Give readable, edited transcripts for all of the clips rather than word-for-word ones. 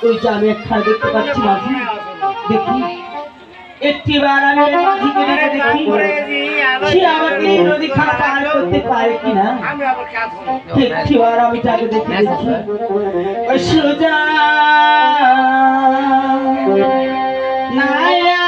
ওই যে আমি একটা দেখতে পাচ্ছি মাঝি, দেখি একটিবার আমি মাঝিকে দেখি সে আমাকে নদী খাল পার করতে পারে কিনা। একটিবার আমি তাকে দেখি ওই সোজা নায়া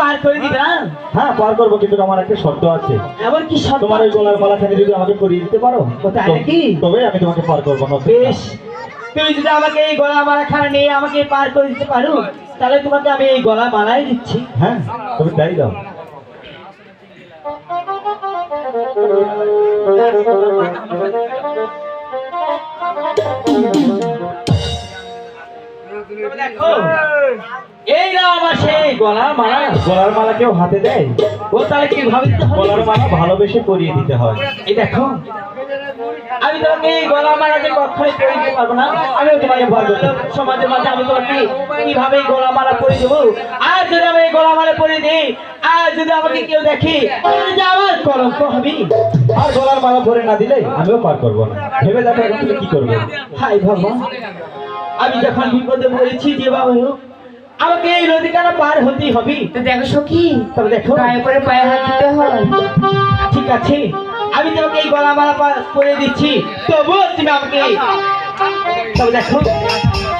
পার করে দিবে না? হ্যাঁ পার করবো, কিন্তু আমার একটা শর্ত আছে। এমন কি শর্ত? তোমার ওই গলার মালাখানি যদি আমাকে পরিয়ে দিতে পারো তবে আমি তোমাকে পার করবো না। বেশ, তুমি যদি আমাকে এই গলা মালাখানা নিয়ে আমাকে পার করে দিতে পারো তাহলে তোমাকে আমি এই গলা মালাই দিচ্ছি। হ্যাঁ তুমি তাই দাও। দেখো এই না আমার সেই গলার মালা। গলার মালা কেউ হাতে দেয়? ও তাহলে কি ভাবে গলার মালা ভালোবেসে পরিয়ে দিতে হয়। এই দেখো আমি তোমাকে এই গলা মালাকে কখনোই পরিয়ে দিতে পারবো না। আমিও তোমাকে ভয় করবো সমাজের মাঝে আমি তোমাকে কিভাবে গলা মালা পরিয়ে দেবো। আর যদি আমি এই গলা মালা পরিয়ে দিই আর যদি আমাকে কেউ দেখে আমার কলঙ্ক হবে। আর গলার মালা পরে না দিলে আমিও পার করবো না। ভেবে দেখো এখন তুমি কি করবে। হাই ভগবান, আমি যখন বিপদে পড়েছি যে বাবা হোক আমাকে এই নদীখানা পার হতেই হবে। তো দেখো সখী, তবে দেখো পায়ে পরে পায়ে হাত দিতে হয়। ঠিক আছে আমি তোমাকে এই গলা মালা পরে দিচ্ছি, তবুও তুমি আমাকে। তবে দেখো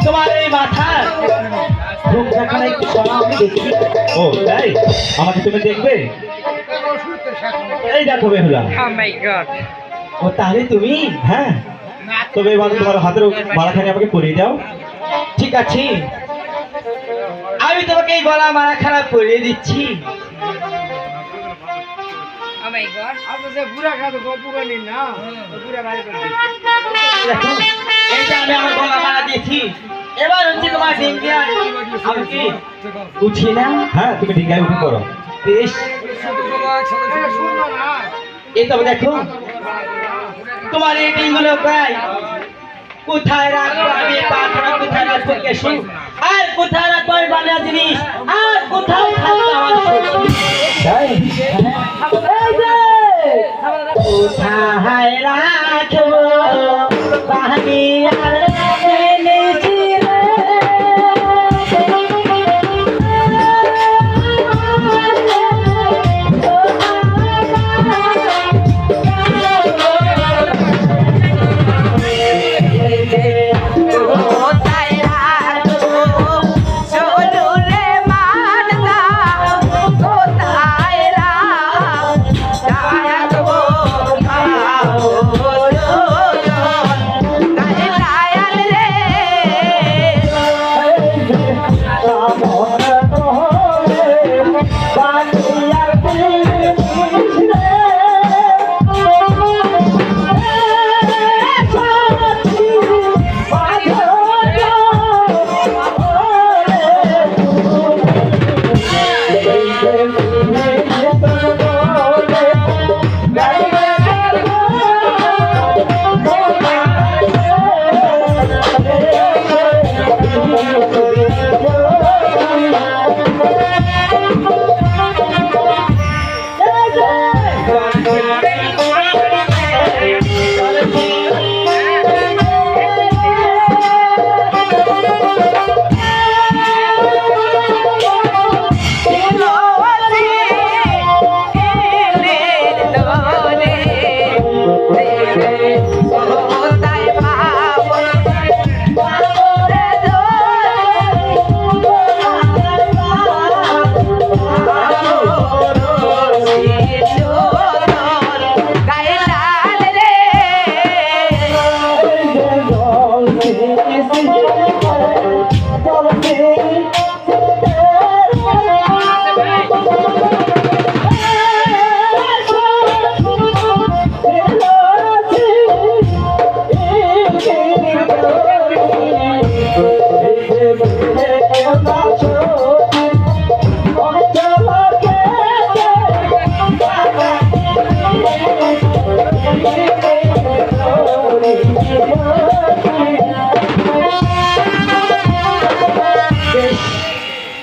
তোমার এই মাথা ঘুমখানা একটু সরা আমি দেখি। ও তাই? আমাকে তুমি দেখবে? এই দেখো বেহুলা। Oh my God! ও তাহলে তুমি? হ্যাঁ, তবে এবার তোমার হাতের মালাখানি আমাকে পরিয়ে দাও। ঠিক আছে আমি তোমাকে এই গলা মালাখানা পরিয়ে দিচ্ছি। Oh দেখো এইটা আমি আমার গলা মারা দিয়েছি, এবার হচ্ছে তোমার ডিঙ্গিয়া আমি কি উঠি না? হ্যাঁ তুমি ডিঙ্গায় উঠে পড়ো। বেশ, এই তবে দেখো তোমার এই ডিঙ্গুলো প্রায় কোথায় রাখবো আমি, পাথর কোথায় রাখবো কেশু, আর কোথায় রাখবো আমি বানিয়া জিনিস, আর কোথায় থাকবে আমার সখী? তাই এই যে, কোথায় রাখবো বানিয়ার জিনিস রে?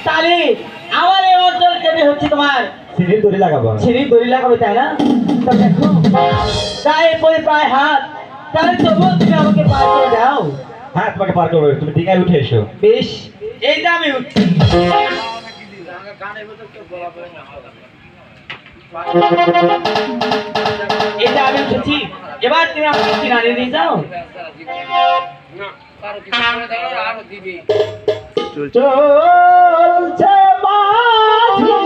তাহলে আমার এই অঞ্চল কেটে হচ্ছে তোমার সিঁড়ির দড়ি লাগাবো। সিঁড়ি দড়ি লাগাবে, তাই না? তো দেখো গায়ে পরে প্রায় হাত, তাহলে তবুও তুমি আমাকে পার করে দাও। হ্যাঁ তোমাকে পার করবো, তুমি ডিঙ্গায় উঠে এসো। বেশ, এইটা আমি উঠছি। এটা আমি উঠেছি, এবার তুমি আমাকে কিনারে নিয়ে যাও। চলছে মাঝি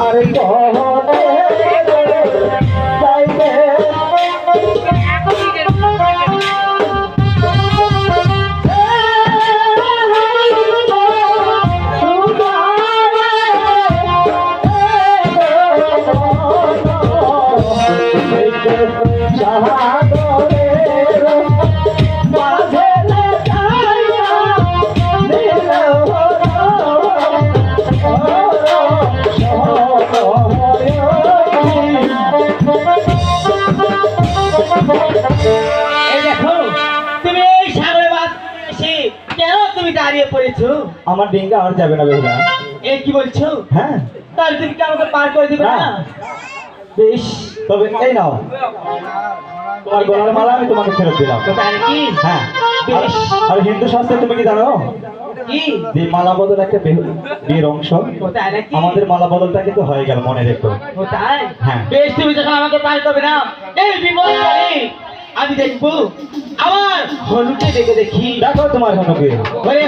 আরে দাঁড়িয়ে পড়েছো? আমার ডিঙ্গা আর যাবে না বেহুলা। এই কি বলছো? হ্যাঁ তাহলে তুমি কি আমাকে পার করে দিবে না? বেশ, তবে এই নাও তোমার গলার মালা আমি তোমাকে ফেরত দিলাম। তো তাই কি? হ্যাঁ বেশ। আর হিন্দু শাস্ত্রে তুমি কি জানো কি যে মালা বদল একটা বিয়ের অংশ? ও তাই নাকি? আমাদের মালা বদলটা কিন্তু হয়ে গেল, মনে রেখো। ও তাই? হ্যাঁ। বেশ, তুমি যখন আমাকে পার করবে না, এই বিপদকালে আমি দেখবো আমার হলুকে দেখে দেখি। দেখো তোমার হনুকে। ওরে